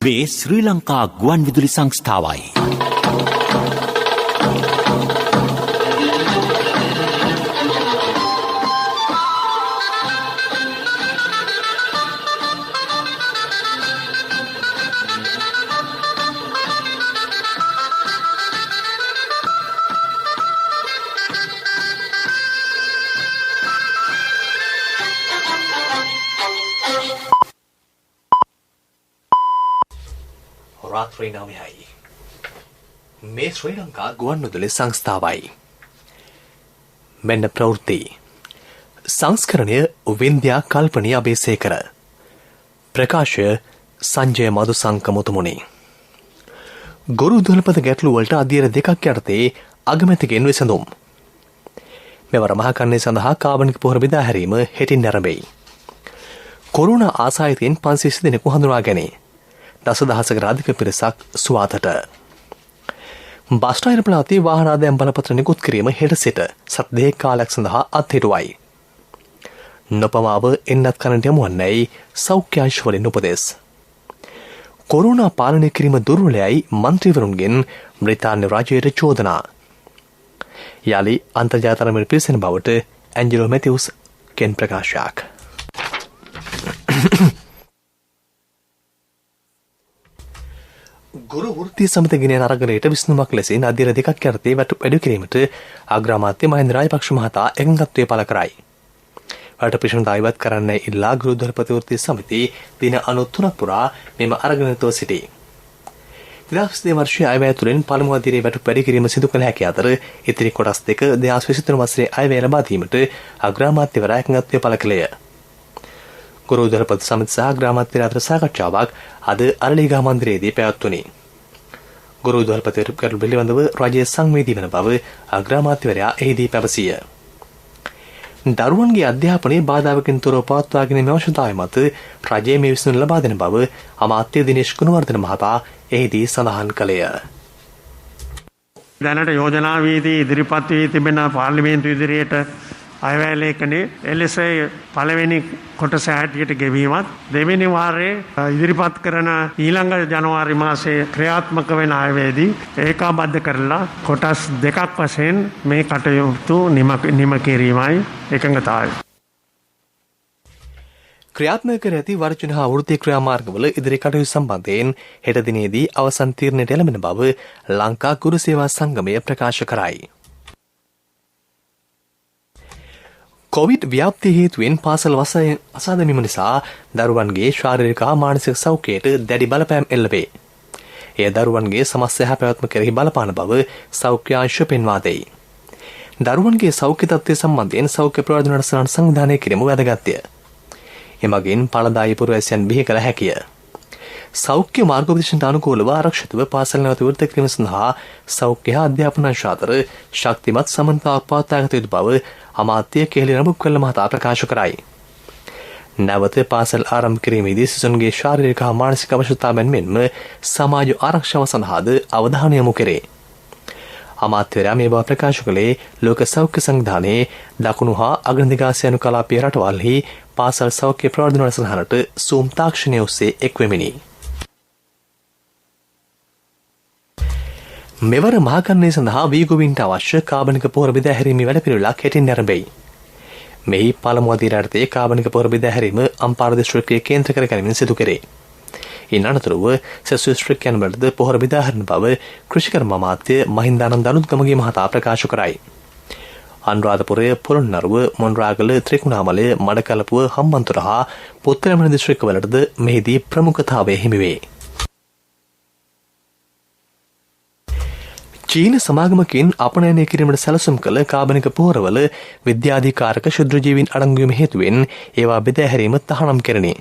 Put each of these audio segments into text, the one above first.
මේ ශ්‍රී ලංකා ගුවන් විදුලි සංස්ථාවයි. රාත්‍රී 9යි. මේ ශ්‍රී ලංකා ගුවන් විදුලි සංස්ථාවයි. මෙන්න ප්‍රවෘත්ති. සංස්කරණය වින්ද්‍යා කල්පනී අබේසේකර. ප්‍රකාශය සංජය මදුසංක මුතුමුනි. ගුරු දුලපත ගැටළු වලට අධීර දෙකක් යටතේ අගමැතිගෙන් විසඳුම්. මෙවර මහකන්නේ සඳහා කාබනික පොහොර බෙදා හැරීම හෙටින් ආරම්භයි. කොරෝනා ආසාදිතයින් 500 දෙනෙකු හඳුනා ගැනේ. දසදහසක අධික පිරිසක් සුවාතට. බස්ටායර පළාතේ වාහන ආදායම් බලපත්‍ර නිකුත් කිරීම හෙට සිට සත් දෙක කාලයක් සඳහා අත්හිටුවයි. නොපමාව එන්නත් කරන්නට යමුවන්නේයි සෞඛ්‍ය අංශ වලින් උපදෙස්. කොරෝනා පාලනය කිරීම දුර්වලයයි මන්ත්‍රීවරුන්ගෙන් බ්‍රිතාන්‍ය රජයට චෝදනා. යලි අන්තර්ජාලයෙන් පිරිසෙන බවට ඇන්ජලෝ මැතිව්ස් කෙන් ප්‍රකාශයක්. ගුරු වෘත්තීය සමිතිය ගෙන අරගලයට විසඳුමක් ලෙසින් අධීර දෙකක් යටතේ වැඩ කිරීමට අග්‍රාමාත්‍ය මහින්ද රාජපක්ෂ මහතා එකඟත්වය පළ කරයි. රට පිළිසඳ ඉවත් කරන්න ඉල්ලා ගුරු දුලපත වෘත්තීය සමිතිය දින 93ක් පුරා මෙම අරගලනතෝ සිටී. 2020 වර්ෂයේ අයවැය තුළින් පළමු අධීරයේ වැඩ කිරීම සිදු කළ හැකි අතර ඉතිරි කොටස් දෙක 2023 වසරේ අයවැය ලබා දීමට අග්‍රාමාත්‍යවරයා එකඟත්වය පළ කළේය. ගුරු දුලපත සමිතිය සහ අග්‍රාමාත්‍යවරයා අතර සාකච්ඡාවක් අද අරලියගහ මන්දිරයේදී පැවැත්වුණි. ගුරු දුලපත ගැටළු පිළිබඳව රජයේ සංවේදී වන බව අග්‍රාමාත්‍යවරයා එහිදී පැවසිය. දරුවන්ගේ අධ්‍යාපනයේ බාධාවකින් තොරව පවත්වා ගැනීමේ අවශ්‍යතාවය මත රජයේ මේ විසඳුම ලබා දෙන බව අමාත්‍ය දිනේෂ් ගුණවර්ධන මහතා එහිදී සඳහන් කළේය. දැනට යෝජනා වීදී ඉදිරිපත් වී තිබෙන පාර්ලිමේන්තු ඉදිරියට අයවැය ලේඛනයේ එලෙස පළවෙනි කොටස හැටියට ගෙවීමත් දෙවෙනි වාරයේ ඉදිරිපත් කරන ඊළඟ ජනවාරි මාසයේ ක්‍රියාත්මක වෙන අයවැයේදී ඒකාබද්ධ කරලා කොටස් දෙකක් වශයෙන් මේ කටයුතු නිම කිරීමයි එකඟතාවය. ක්‍රියාත්මක කර ඇති වර්ජන හා වෘත්තීය ක්‍රියාමාර්ගවල ඉදිරි කටයුතු සම්බන්ධයෙන් හෙට දිනේදී අවසන් තීරණයට එළඹෙන බව ලංකා ගුරු සේවා සංගමය ප්‍රකාශ කරයි. කොවිඩ් ව්‍යාප්තිය හේතුවෙන් පාසල් වසයෙන් අසාදමීම නිසා දරුවන්ගේ ශාරීරික හා මානසික සෞඛ්‍යයට දැඩි බලපෑම් එල්ල වේ. එය දරුවන්ගේ සමස්ත පැවැත්ම කෙරෙහි බලපාන බව සෞඛ්‍ය අංශ පෙන්වා දෙයි. දරුවන්ගේ සෞඛ්‍ය තත්ත්වය සම්බන්ධයෙන් සෞඛ්‍ය ප්‍රවර්ධන වැඩසටහන් සංවිධානය කිරීම වැදගත්ය. එමගින් ඵලදායී පුරවැසියන් බිහි කළ හැකිය. සෞඛ්‍ය මාර්ගෝපදේශනට අනුකූලව ආරක්ෂිතව පාසල් නැවත විවෘත කිරීම සඳහා සෞඛ්‍ය හා අධ්‍යාපන අංශ අතර ශක්තිමත් සමන්තාවක් පවත්වාගත යුතු බව අමාත්‍ය කෙහෙලි රඹුක්වැල්ල මහතා ප්‍රකාශ කරයි. නැවත පාසල් ආරම්භ කිරීමේදී සිසුන්ගේ ශාරීරික හා මානසික අවශ්‍යතාවයන් මෙන්ම සමාජ ආරක්ෂාව සඳහාද අවධානය යොමු කෙරේ. අමාත්‍යවරයා මේ බව ප්‍රකාශ කළේ ලෝක සෞඛ්‍ය සංවිධානයේ දකුණු හා අග්‍රදිග ආසියානු කලාපීය රටවල්හි පාසල් සෞඛ්‍ය ප්‍රවර්ධන වැඩසටහනට සූම් තාක්ෂණය ඔස්සේ එක්වෙමිනි. මෙවර මහකන්නේ සඳහා වීගොවින්ට අවශ්‍ය කාබනික පොහොර බෙදා හැරීමේ වැඩපිළිවෙලක් හෙටින් ආරම්භයි. මෙහි පළමු අධීරයේ කාබනික පොහොර බෙදා හැරීම අම්පාර දිස්ත්‍රික්කයේ කේන්ද්‍ර කර ගැනීමෙන් සිදු කෙරේ. ඉන් අනතුරුව සෙසු දිස්ත්‍රික්කයන් වලද පොහොර බෙදා හැරෙන බව කෘෂිකර්ම අමාත්‍ය මහින්දානන්ද අනුත්ගමගේ මහතා ප්‍රකාශ කරයි. අනුරාධපුරය, පොළොන්නරුව, මොණරාගල, ත්‍රිකුණාමලය, මඩකලපුව, හම්බන්තොට හා පුත්තලම දිස්ත්‍රික්කවලටද මෙහිදී ප්‍රමුඛතාවය හිමි වේ. චීන සමාගමකින් අපනයනය කිරීමට සැලසුම් කළ කාබනික පොහොරවල විද්‍යාධිකාරක ශුද්‍රජීවීන් අඩංගුවීම හේතුවෙන් ඒවා බෙදා හැරීම තහනම් කෙරෙනි.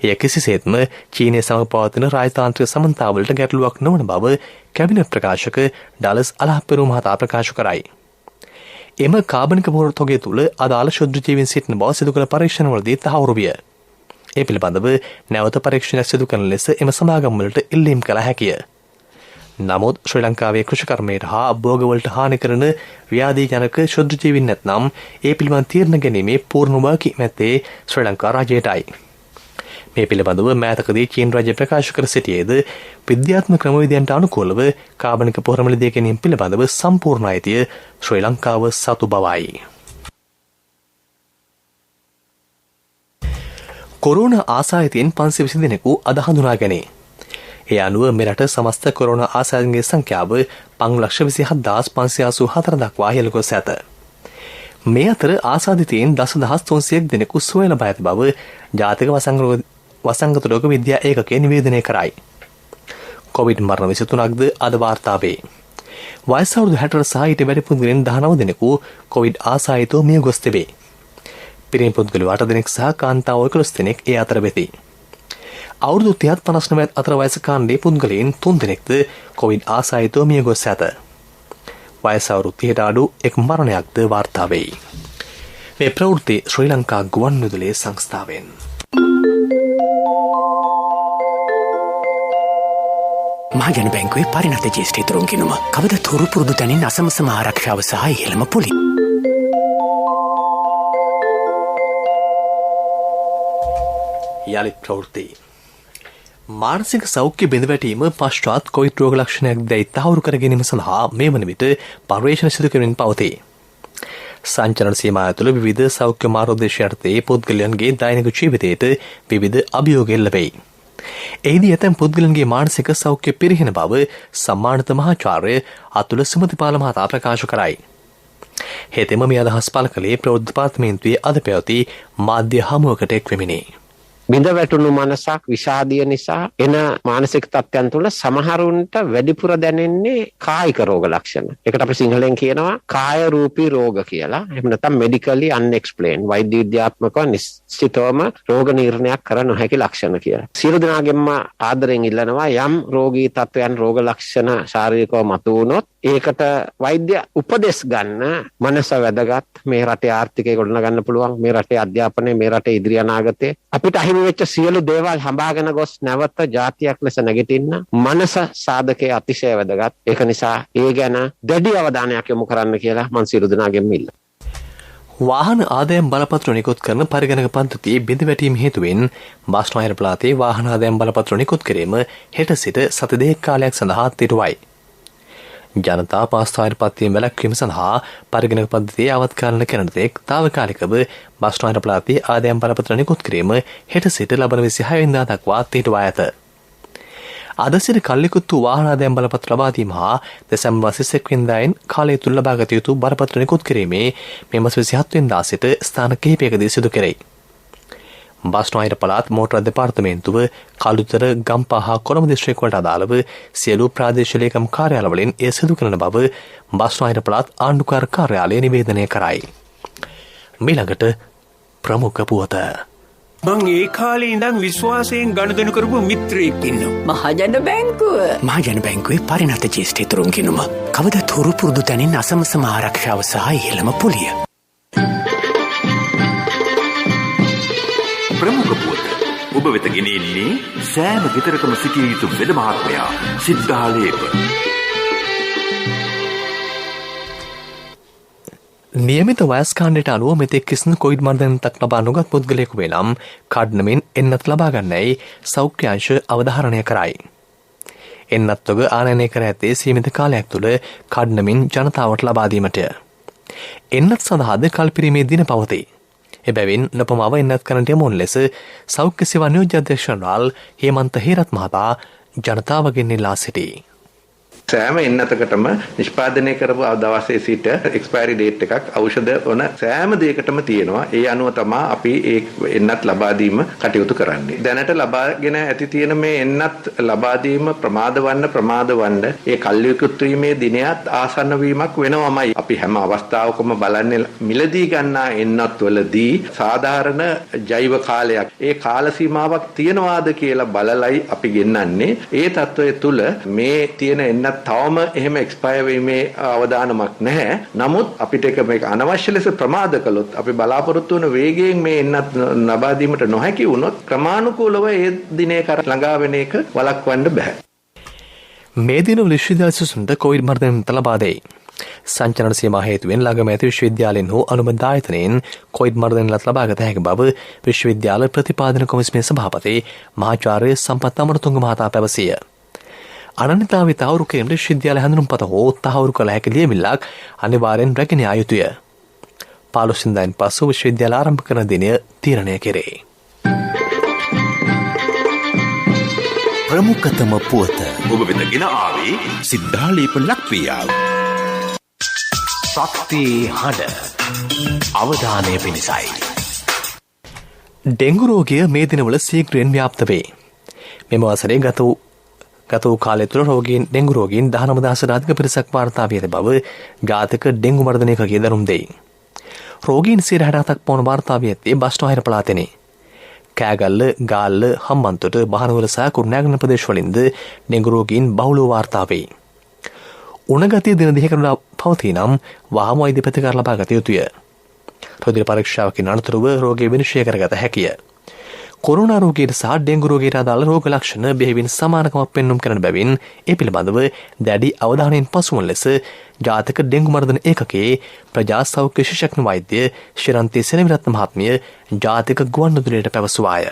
එය කිසිසේත්ම චීනය සමග පවතින රාජතාන්ත්‍රික සමන්තාවලට ගැටලුවක් නොවන බව කැබිනට් ප්‍රකාශක ඩලස් අලහප්පෙරු මහතා ප්‍රකාශ කරයි. එම කාබනික පොහොර තොගය තුළ අදාළ ශුද්‍රජීවීන් සිටින බව සිදු කළ පරීක්ෂණවලදී තහවුරු විය. ඒ පිළිබඳව නැවත පරීක්ෂණයක් සිදු කරන ලෙස එම සමාගම්වලට ඉල්ලීම් කළ හැකිය. නමුත් ශ්‍රී ලංකාවේ කෘෂිකර්මයට හා භෝගවලට හානි කරන ව්‍යාධීජනක ශුද්‍රජීවීන් නැත්නම් ඒ පිළිබඳ තීරණ ගැනීමේ පූර්ණ වගකීම ඇත්තේ ශ්‍රී ලංකා රජයටයි. මේ පිළිබඳව මෑතකදී චීන රජය ප්‍රකාශ කර සිටියේද විද්‍යාත්මක ක්‍රමවේදයන්ට අනුකූලව කාබනික පොහොර මිලදී ගැනීම පිළිබඳව සම්පූර්ණ අයිතිය ශ්‍රී ලංකාව සතු බවයි. කොරෝනා ආසාදිතයින් 520 දෙනෙකු අද හඳුනා ගැනේ. ඒ අනුව මෙරට සමස්ත කොරෝනා ආසාදිතයින්ගේ සංඛ්‍යාව 5,27,584 දක්වා ඉහළ ගොස් ඇත. මේ අතර ආසාදිතයින් 10,300 දෙනෙකු සුවය ලබා ඇති බව ජාතික වසංගත රෝග විද්‍යා ඒකකය නිවේදනය කරයි. කොවිඩ් මරණ 23ක්ද අද වාර්තා වේ. වයස අවුරුදු 60 සහ ඊට වැඩි පුද්ගලයන් 19 දෙනෙකු කොවිඩ් ආසාදිතව මිය ගොස් තිබේ. පිරිමි පුද්ගලයෝ 8 දෙනෙක් සහ කාන්තාවෝ 11 දෙනෙක් ඒ අතර වෙති. අවුරුදු 30-59 අතර වයස කාණ්ඩයේ පුද්ගලයන් 3 දෙනෙක්ද කොවිඩ් ආසාදිතව මිය ගොස් ඇත. වයස අවුරුදු 30ට අඩු එක් මරණයක්ද වාර්තා වෙයි. මේ ප්‍රවෘත්ති ශ්‍රී ලංකා ගුවන්විදුලි සංස්ථාවෙන්. මහජන බැංකුවේ පරිණත ජ්‍යෙෂ්ඨ ඉතුරුන් ගිණුම කවද තුරු පුරුදු තැනින් අසමසම ආරක්ෂාව සහ ඉහළම පොලි. යලිත් ප්‍රවෘත්ති. මානසික සෞඛ්‍ය බිඳවැටීම පශ්චාත් කොවිඩ් රෝග ලක්ෂණයක් දැයි තහවුරු කර ගැනීම සඳහා මේ වන විට පර්යේෂණ සිදු කරමින් පවතී. සංචලන සීමාව තුළ විවිධ සෞඛ්‍ය මාර්ගෝපදේශ යටතේ පුද්ගලයන්ගේ දෛනික ජීවිතයට විවිධ අභියෝග එල්ල වෙයි. එහිදී ඇතැම් පුද්ගලයන්ගේ මානසික සෞඛ්‍ය පිරිහෙන බව සම්මානිත මහාචාර්ය අතුල සුමතිපාල මහතා ප්‍රකාශ කරයි. හෙතෙම මේ අදහස් පළ කළේ ප්‍රවෘත්ති දෙපාර්තමේන්තුවේ අද පැවති මාධ්‍ය හමුවකට එක්වෙමිනි. බිඳ වැටුණු මනසක් විෂාදිය නිසා එන මානසික තත්ත්වයන් තුළ සමහරුන්ට වැඩිපුර දැනෙන්නේ කායික රෝග ලක්ෂණ. ඒකට අපි සිංහලෙන් කියනවා කාය රූපී රෝග කියලා. එහෙම නැත්නම් medically unexplained වෛද්‍ය විද්‍යාත්මකව නිශ්චිතවම රෝග නිర్ణයක් කර නොහැකි ලක්ෂණ කියලා. සියලු දෙනාගෙන්ම ආදරෙන් ඉල්ලනවා යම් රෝගී තත්ත්වයන් රෝග ලක්ෂණ ශාරීරිකව මතුවුනොත් ඒකට වෛද්‍ය උපදෙස් ගන්න මනස වැදගත්. මේ රටේ ආර්ථිකය ගොඩනගන්න පුළුවන්, මේ රටේ අධ්‍යාපනය, මේ රටේ ඉදිරි අනාගතය අපිට අහිමි වෙච්ච සියලු දේවල් හඹාගෙන ගොස් නැවත ජාතියක් ලෙස නැගිටින්න මනස සාධකයේ අතිශය වැදගත්. ඒක නිසා ඒ ගැන දැඩි අවධානයක් යොමු කරන්න කියලා මම සියලු දෙනාගෙන් ඉල්ලනවා. වාහන ආදායම් බලපත්‍ර නිකුත් කරන පරිගණක පද්ධතියේ බිඳවැටීම හේතුවෙන් බස්නාහිර පළාතේ වාහන ආදායම් බලපත්‍ර නිකුත් කිරීම හෙට සිට සති දෙකක් කාලයක් සඳහා තිරුවයි. ජනතා පාස්ථායිර පත්වීම වැළැක්වීම සඳහා පරිගණක පද්ධතියේ අවත්කාලන කරන තෙක් තාවකාලිකව බස්නාහිර පළාතේ ආදායම් බලපත්‍ර නිකුත් කිරීම හෙට සිට ලබන 26 වෙනිදා දක්වා තිරුවා ඇත. අද සිට කල්ලිකුත් වූ වාහන ආදායම් බලපත්‍ර ලබා දීම හා දෙසැම්බර් 21 වෙනිදායින් කාලය තුල ලබාගත යුතු බලපත්‍ර නිකුත් කිරීමේ මේ මාස 27 වෙනිදා සිට ස්ථාන කිහිපයකදී සිදු කෙරේ. බස්නාහිර පළාත් මෝටර දෙපාර්තමේන්තුව කළුතර ගම්පහ හා කොළඹ දිස්ත්‍රික්කවලට අදාළව සියලු ප්‍රාදේශීය ලේකම් කාර්යාලවලින් එය සිදු කරන බව බස්නාහිර පළාත් ආණ්ඩුකාර කාර්යාලය නිවේදනය කරයි. මීළඟට ප්‍රමුඛ පුවත. මං ඒ කාලේ ඉඳන් විශ්වාසයෙන් ගනුදෙනු කරපු මිත්‍රයෙක් ඉන්නවා. මහජන බැංකුවේ පරිණත ජ්‍යෙෂ්ඨ ඉතුරුන් ගිණුම කවද තුරු පුරුදු තැනින් අසමසම ආරක්ෂාව සහ ඉහළම පොලිය. ප්‍රමුඛ පුවත ඔබ වෙත ගෙනෙන්නේ සෑම ගෙදරකම සිටිය යුතු වෙද මහත්මයා සිද්ධාලේප. නියමිත වයස් කාණ්ඩයට අනුව මෙතෙක් කිසිදු කොවිඩ් මර්ධනයක් ලබා නොගත් පුද්ගලයෙකු වේ නම් කඩනමින් එන්නත් ලබා ගන්නයි සෞඛ්‍ය අංශ අවධාරණය කරයි. එන්නත් තොග ආනයනය කර ඇත්තේ සීමිත කාලයක් තුළ කඩනමින් ජනතාවට ලබා දීමටය. එන්නත් සඳහාද කල්පිරීමේ දින පවතී. එබැවින් නොපමාව එන්නත් කරන්නට යමුන් ලෙස සෞඛ්‍ය සේවා නියෝජ්‍ය අධ්‍යක්ෂ ජනරාල් හේමන්ත හේරත් මහතා ජනතාවගෙන් ඉල්ලා සිටී. සෑම එන්නතකටම නිෂ්පාදනය කරපු දවසේ සිට එක්ස්පයරි ඩේට් එකක් ඖෂධ වන සෑම දෙයකටම තියෙනවා. ඒ අනුව තමයි අපි ඒ එන්නත් ලබා දීම කටයුතු කරන්නේ. දැනට ලබාගෙන ඇති තියෙන මේ එන්නත් ලබා දීම ප්‍රමාද වන්න ඒ කල්යුක්ත වීමේ දිනයත් ආසන්න වීමක් වෙනවමයි. අපි හැම අවස්ථාවකම බලන්නේ මිලදී ගන්නා එන්නත් වලදී සාධාරණ ජෛව කාලයක් ඒ කාල සීමාවක් තියනවාද කියලා බලලයි අපි ගෙන්නන්නේ. ඒ තත්වය තුල මේ තියෙන එන්නත් තවම එහෙම එක්ස්පයර් වීමේ අවදානමක් නැහැ. නමුත් අපිට මේක අනවශ්‍ය ලෙස ප්‍රමාද කළොත් අපි බලාපොරොත්තු වන වේගයෙන් මේ එන්නත් ලබා දීමට නොහැකි වුණොත් ක්‍රමානුකූලව ඒ දිනේ කර ළඟා වෙන එක වළක්වන්න බෑ. මේ දිනවල විශ්වවිද්‍යාල සිසුන්ට කොවිඩ් මර්ධනය ලබා දෙයි. සංචලන සීමා හේතුවෙන් ළඟම ඇති විශ්වවිද්‍යාලයෙන් හෝ අනුබද්ධ ආයතනයෙන් කොවිඩ් මර්ධනලත් ලබාගත හැකි බව විශ්වවිද්‍යාල ප්‍රතිපාදන කොමිසමේ සභාපති මහාචාර්ය සම්පත් අමරතුංග මහතා පැවසිය. අනන්‍යතාවය තහවුරු කිරීමට විශ්වවිද්‍යාල හැඳුනුම්පත හෝ තහවුරු කළ හැකි ලියවිල්ලක් අනිවාර්යෙන් රැගෙන යා යුතුය. 15 වෙනිදායින් පසු විශ්වවිද්‍යාල ආරම්භ කරන දිනය තීරණය කෙරේ. ප්‍රමුඛතම පුවත ඔබ වෙත ගෙන ආවේ සිද්ධාලේප ලක්වියාව. ශක්ති හඬ අවධානය පිණිසයි. ඩෙංගු රෝගය මේ දිනවල ශීඝ්‍රයෙන් ව්‍යාප්ත වේ. මෙම වසරේ ගත වූ කාලය තුළ ඩෙංගු රෝගීන් 19,000ට අධික පිරිසක් වාර්තා වී ඇති බව ජාතික ඩෙංගු මර්ධන ඒකකය දැනුම් දෙයි. රෝගීන් 67ක් පමණ වාර්තා වී ඇත්තේ බස්නාහිර පළාතෙනි. කෑගල්ල, ගාල්ල, හම්බන්තොට, බහනවල සහ කුරුණෑගල ප්‍රදේශවලින්ද ඩෙංගු රෝගීන් බහුලව වාර්තා වේ. උණගතිය දින දෙකකට පවතී නම් වහාම වෛද්‍ය ප්‍රතිකාර ලබා ගත යුතුය. රුධිර පරීක්ෂාවකින් අනතුරුව රෝගය විනිශ්චය කරගත හැකිය. කොරෝනා රෝගයට සහ ඩෙංගු රෝගයට අදාළ රෝග ලක්ෂණ බෙහෙවින් සමානකමක් පෙන්නුම් කරන බැවින් ඒ පිළිබඳව දැඩි අවධානයෙන් පසුවන ලෙස ජාතික ඩෙංගු මර්ධන ඒකකයේ ප්‍රජා සෞඛ්‍ය විශේෂඥ වෛද්‍ය ශිරන්තී සෙනවිරත්න මහත්මිය ජාතික ගුවන්විදුලියට පැවසුවාය.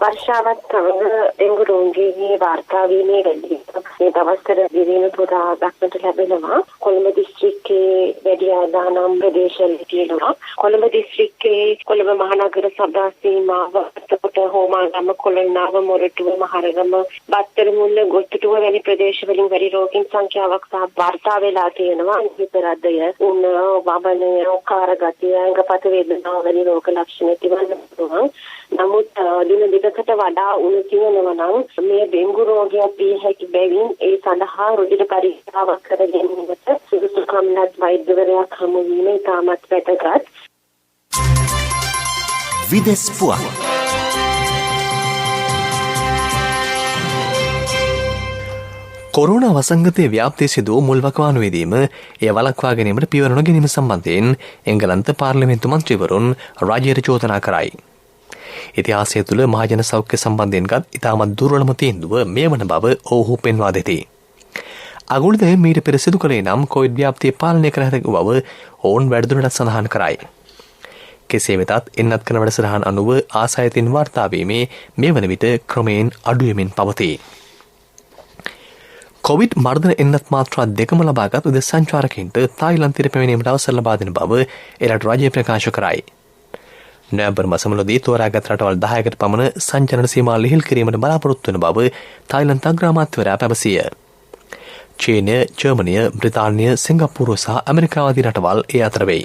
වර්ෂාවත් සමග ඩෙංගු රෝගීන්ගේ වාර්තා වීමේ වැඩි මේ දවස්වල දින පුරා දක්නට ලැබෙනවා. කොළඹ දිස්ත්‍රික්කයේ වැඩි ආදානම් ප්‍රදේශවල තියෙනවා. කොළඹ දිස්ත්‍රික්කයේ කොළඹ මහනගර සභා සීමාව අතකොට හෝමාගම, කොළොන්නාව, මොරටුව, මහරගම, බත්තරමුල්ල, ගොට්ටුව වැනි ප්‍රදේශවලින් වැඩි රෝගීන් සංඛ්‍යාවක් වාර්තා වෙලා තියෙනවා. හිතරද්දය, උණ, වමනය, කාරගතිය, ඇඟපත වේදනාව වැනි රෝග ලක්ෂණ තිබෙන්න පුළුවන්. නමුත් දින දෙකකට වඩා උණු තියෙනවා නම් මේ ඩෙංගු රෝගයක් වී හැකි බැවින් ඒ සඳහා රුධිර පරීක්ෂාවක් කර ගැනීමට සුදුසුකම් ලත් වෛද්‍යවරයෙක් හමු වීම ඉතාමත් වැදගත්. විදෙස් පුවත්. කොරෝනා වසංගතයේ ව්‍යාප්තිය සිදු වූ මුල් වකවානුවේදීම එය වළක්වා ගැනීමට පියවර නොගැනීම සම්බන්ධයෙන් එංගලන්ත පාර්ලිමේන්තු මන්ත්‍රීවරුන් රාජ්‍යයට චෝදනා කරයි. ඉතිහාසය තුළ මහජන සෞඛ්‍ය සම්බන්ධයෙන්ගත් ඉතාමත් දුර්වලම තීන්දුව මේ වන බව ඔවුහු පෙන්වා දෙති. අගුල්ද මීට පෙර සිදු කළේ නම් කොවිඩ් ව්‍යාප්තිය පාලනය කර හැකි බව ඔවුන් වැඩිදුරටත් සඳහන් කරයි. කෙසේ වෙතත් එන්නත් කරන වැඩසටහන් අනුව ආසායතින් වාර්තා වීමේ මේ වන විට ක්‍රමයෙන් අඩුවෙමින් පවතී. කොවිඩ් මර්ධන එන්නත් මාත්‍රා දෙකම ලබාගත් විදේශ සංචාරකයින්ට තායිලන්තයට පැමිණීමට අවසර ලබා දෙන බව එරට රජය ප්‍රකාශ කරයි. නොවැම්බර් මාස මුලදී තෝරාගත් රටවල් 10කට පමණ සංචලන සීමා ලිහිල් කිරීමට බලාපොරොත්තු වන බව තායිලන්ත අග්‍රාමාත්‍යවරයා පැවසිය. චීනය, ජර්මනිය, බ්‍රිතාන්‍ය, සිංගප්පූරුව සහ ඇමරිකාව ආදී රටවල් ඒ අතර වෙයි.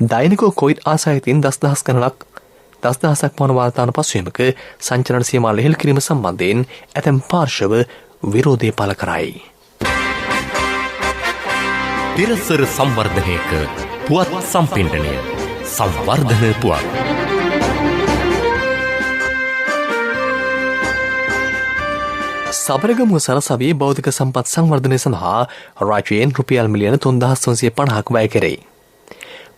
දෛනිකව කොවිඩ් ආසාදිතයින් 10,000ක් පමණ වාර්තාවන පසුබිමක සංචලන සීමා ලිහිල් කිරීම සම්බන්ධයෙන් ඇතැම් පාර්ශව විරෝධය පළ කරයි. පිරසර සංවර්ධනයක පුවත් සම්පින්ඩනය සංවර්ධන පුවත්. සබරගමුව සරසවියේ බෞද්ධ සම්පත් සංවර්ධනය සඳහා රාජ්‍යයෙන් රුපියල් මිලියන 3,350ක් වැය කෙරේ.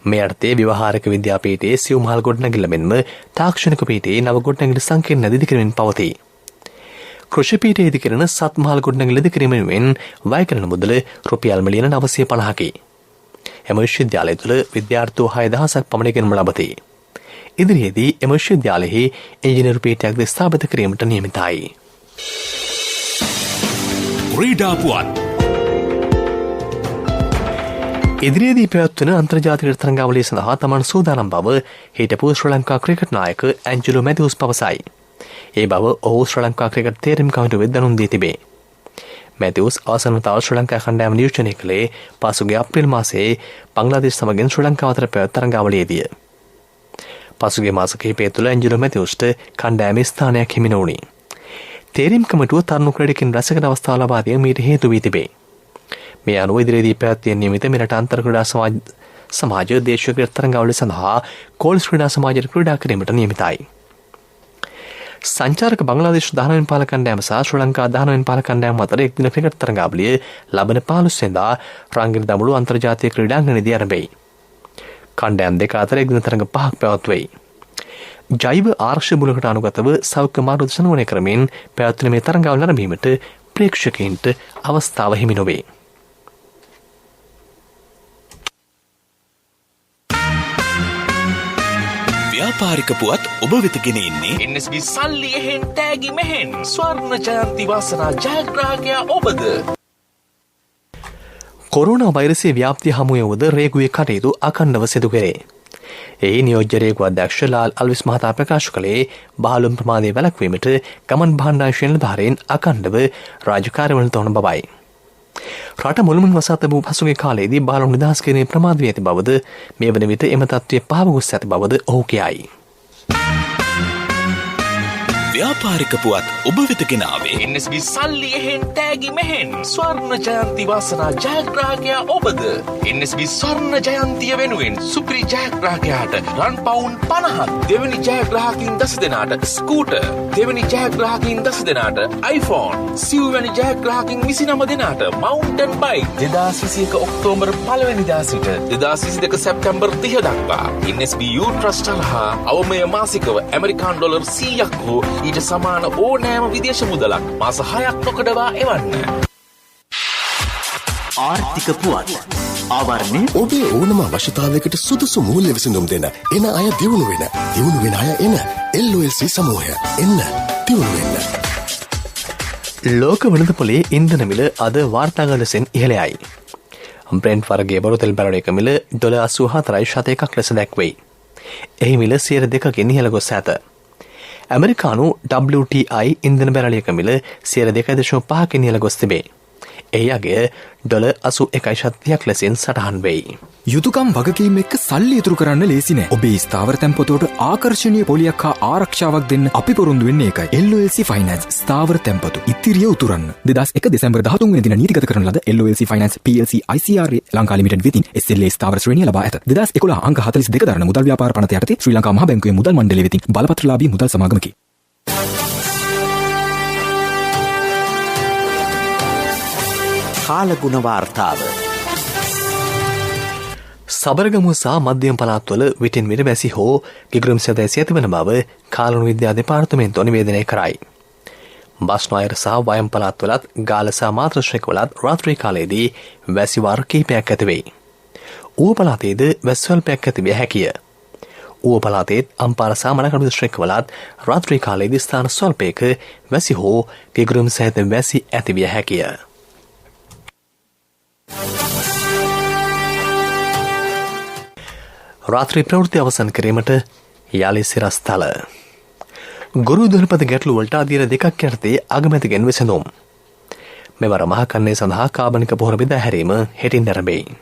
මේ අර්ථයේ ව්‍යවහාරික විද්‍යාපීඨයේ සිව්මහල් ගොඩනැගිල්ල මෙන්ම තාක්ෂණික පීඨයේ නව ගොඩනැගිලි සංකීර්ණ ඉදි කිරීමෙන් පවතී. කෘෂි පීඨයේ ඉදි කරන සත්මහල් ගොඩනැගිලි ඉදි කිරීමෙන් වැය කරන මුදල රුපියල් මිලියන 950කි. එම විශ්වවිද්‍යාලය තුළ විද්‍යාර්ථීහු 6,000ක් පමණ ඉගෙනුම ලබති. ඉදිරියේදී එම විශ්වවිද්‍යාලයෙහි ඉංජිනේරු පීඨයක් ද ස්ථාපිත කිරීමට නියමිතයි. ක්‍රීඩා පුවත්. ඉදිරියේදී පැවැත්වෙන අන්තර්ජාතික තරඟාවලිය සඳහා තමන් සූදානම් බව හිටපු ශ්‍රී ලංකා ක්‍රිකට් නායක ඇන්ජලෝ මැතිව්ස් පවසයි. ඒ බව ඔහු ශ්‍රී ලංකා ක්‍රිකට් තේරීම් කමිටුවේ දැනුම් දී තිබේ. මැතිව්ස් ආසන්නතාව ශ්‍රී ලංකා කණ්ඩායම නියෝජනය කළේ පසුගිය අප්‍රේල් මාසයේ බංග්ලාදේශ සමගින් ශ්‍රී ලංකාව අතර පැවැත් තරඟාවලියේදී. පසුගිය මාස කිහිපය තුළ ඇන්ජලෝ මැතිව්ස්ට කණ්ඩායමේ ස්ථානයක් හිමි නොවුණි. තේරීම් කමිටුව තරුණ ක්‍රීඩකින් රැසකට අවස්ථාව ලබා දීම මීට හේතු වී තිබේ. මේ අනුව ඉදිරියේදී පැවැත්විය නියමිත මෙරට අන්තර් ක්‍රීඩා සමාජ දේශීය ක්‍රීඩා තරඟාවලිය සඳහා කෝල්ස් ක්‍රීඩා සමාජයට ක්‍රීඩා කිරීමට නියමිතයි. සංචාරක බංග්ලාදේශ 19 වෙනි පාල කණ්ඩායම සහ ශ්‍රී ලංකා 19 වෙනි පාල කණ්ඩායම අතර එක්දින ක්‍රිකට් තරඟාවලිය ලබන 15 වෙනිදා රංගින දඹුළු අන්තර්ජාතික ක්‍රීඩාංගණයේදී ආරම්භයි. කණ්ඩායම් දෙක අතර එක්දින තරඟ 5ක් පැවැත්වෙයි. ජෛව ආරක්ෂක බුලකට අනුගතව සෞඛ්‍ය මාර්ගදර්ශන වන ක්‍රමෙන් පැවැත්වෙන මේ තරඟාවලිය ආරම්භීමට ප්‍රේක්ෂකයින්ට අවස්ථාව හිමි නොවේ. ව්‍යාපාරික පුවත් ඔබ වෙත ගෙන එන්නේ NSB සල්ලි එහෙන් තෑගි මෙහෙන් ස්වර්ණ ජයන්ති වාසනා ජයග්‍රාහකයා ඔබද. කොරෝනා වෛරසයේ ව්‍යාප්තිය හමුවේ වුද රේගුවේ කටයුතු අඛණ්ඩව සිදු කරේ. ඒ නියෝජ්‍ය රේගුව අධ්‍යක්ෂ ලාල් අල්විස් මහතා ප්‍රකාශ කළේ බහලුම් ප්‍රමාදයේ වැළැක්වීමට ගමන් භාණ්ඩාංශ නිලධාරීන් අඛණ්ඩව රාජකාරිවලට තොරණ බවයි. රට මුළුමනින් වසා තිබූ පසුගිය කාලයේදී බහලුම් නිදහස් කිරීමේ ප්‍රමාද වී ඇති බවද මේ වන විට එම තත්ත්වය පහව ගොස් ඇති බවද ඔහු කියයි. ව්‍යාපාරික පුවත් ඔබ වෙත ගෙනාවේ NSB සල්ලි එහෙන් තෑගි මෙහෙන් ස්වර්ණ ජයන්ති වාසනා ජයග්‍රාහකයා ඔබද. NSB ස්වර්ණ ජයන්තිය වෙනුවෙන් සුපිරි ජයග්‍රාහකයාට රන් පවුන් 50ක්, දෙවැනි ජයග්‍රාහකින් 10 දෙනාට ස්කූටර්, දෙවැනි ජයග්‍රාහකින් 10 දෙනාට iPhone, සිව්වැනි ජයග්‍රාහකින් 29 දෙනාට මවුන්ටන් බයික් 2021 ඔක්තෝබර් 1 වෙනිදා සිට 2022 සැප්තැම්බර් 30 දක්වා NSB Youth Trust හා අවමය මාසිකව ඇමරිකානු ඩොලර් 100ක් හෝ ඊට සමාන ඕනෑම විදේශ මුදලක් මාස 6ක් නොකඩවා එවන්න. ආර්ථික පුවත් ආවරණය ඔබේ ඕනම අවශ්‍යතාවයකට සුදුසු මූල්‍ය විසඳුම් දෙන එන අය දියුණු වෙන අය එන LOLC සමූහය එන්න දියුණු වෙන්න. ලෝක වෙළඳපොලේ ඉන්ධන මිල අද වාර්තාගත ලෙසින් ඉහළයි. බ්‍රෙන්ට් වර්ගයේ බොරතෙල් බැරල් එක මිල $84.1ක් ලෙස දැක්වෙයි. එහි මිල 2%කින් ඉහළ ගොස් ඇත. ඇමරිකානු WTI ඉන්ධන බැරලියක මිල 2.5කින් ඉහළ ගොස් තිබේ. එහි අගය $81.70ක් ලෙසින් සටහන් වෙයි. යුතුකම් වගකීම් එක්ක සල්ලි ඉතුරු කරන්න ලේසි නෑ. ඔබේ ස්ථාවර තැන්පතට ආකර්ෂණීය පොලියක් හා ආරක්ෂාවක් දෙන්න අපි පොරොන්දු වෙන්නේ ඒකයි. LOLC Finance ස්ථාවර තැන්පතු ඉතිරිය උතුරන්න. 2001 දෙසැම්බර් 13 වෙනි දින නීතිගත කරන ලද LOLC Finance PLC ICRA Lanka limited වෙතින් SLA ස්ථාවර ශ්‍රේණිය ලබා ඇත. 2011 අංක 42 දරන මුදල් ව්‍යාපාර පනත යටතේ ශ්‍රී ලංකා මහ බැංකුවේ මුදල් මණ්ඩලය වෙතින් බලපත්‍රලාභී මුදල් සමාගමකි. කාලගුණ වාර්තාව. සබරගමු සහ මධ්‍යම පළාත්වල විටින් විට වැසි හෝ ගිගුරුම් සැදැසි ඇතිවන බව කාලුණු විද්‍යා දෙපාර්තමේන්තුව නිවේදනය කරයි. බස්නායර සහ වයම් පළාත්වලත් ගාල සහ මාත්‍රශ්‍රේකවලත් රාත්‍රී කාලයේදී වැසි වාර කිහිපයක් ඇති වෙයි. ඌව පළාතේද වැසි ස්වල්පයක් ඇති විය හැකිය. ඌව පළාතේත් අම්පාර සහ මනකඩු දිස්ත්‍රික්කවලත් රාත්‍රී කාලයේදී ස්ථාන ස්වල්පයක වැසි හෝ ගිගුරුම් සහිත වැසි ඇති විය හැකිය. රාත්‍රී ප්‍රවෘත්ති අවසන් කිරීමට යාලි සිරස්තල. ගුරු දුල්පත ගැටළු වලට අදියර දෙකක් යටතේ අගමැතිගෙන් විසඳුම්. මෙවර මහකන්නේ සඳහා කාබනික පොහොර බෙදා හැරීම හෙටින් ආරම්භයි.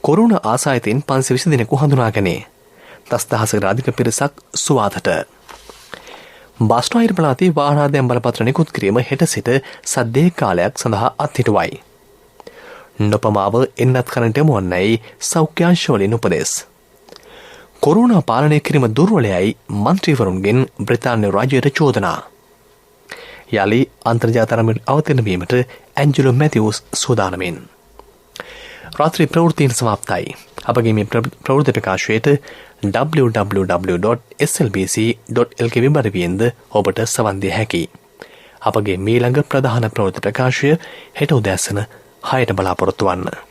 කොරෝනා ආසාදිතයින් 520 දෙනෙකු හඳුනාගන්නේ. 10,000කට අධික පිරිසක් සුවාතට. බස්නාහිර පළාතේ වාහනාදයන් බලපත්‍ර නිකුත් කිරීම හෙට සිට සද්දේ කාලයක් සඳහා අත්හිටුවයි. නොපමාව එන්නත් කරන්නට යමුවන්නයි සෞඛ්‍යාංශවලින් උපදෙස්. කොරෝනා පාලනය කිරීම දුර්වලයයි මන්ත්‍රීවරුන්ගෙන් බ්‍රිතාන්‍ය රාජ්‍යයට චෝදනා. යලි අන්තර්ජාතරමට අවතීර්ණ වීමට ඇන්ජලෝ මැතිව්ස් සූදානමින්. රාත්‍රී ප්‍රවෘත්තීන් සමාප්තයි. අපගේ මේ ප්‍රවෘත්ති ප්‍රකාශයට www.slbc.lk වෙබ් ඔබට සවන් දිය හැකියි. අපගේ මීළඟ ප්‍රධාන ප්‍රවෘත්ති ප්‍රකාශය හෙට උදෑසන 6ට බලාපොරොත්තු වන්න.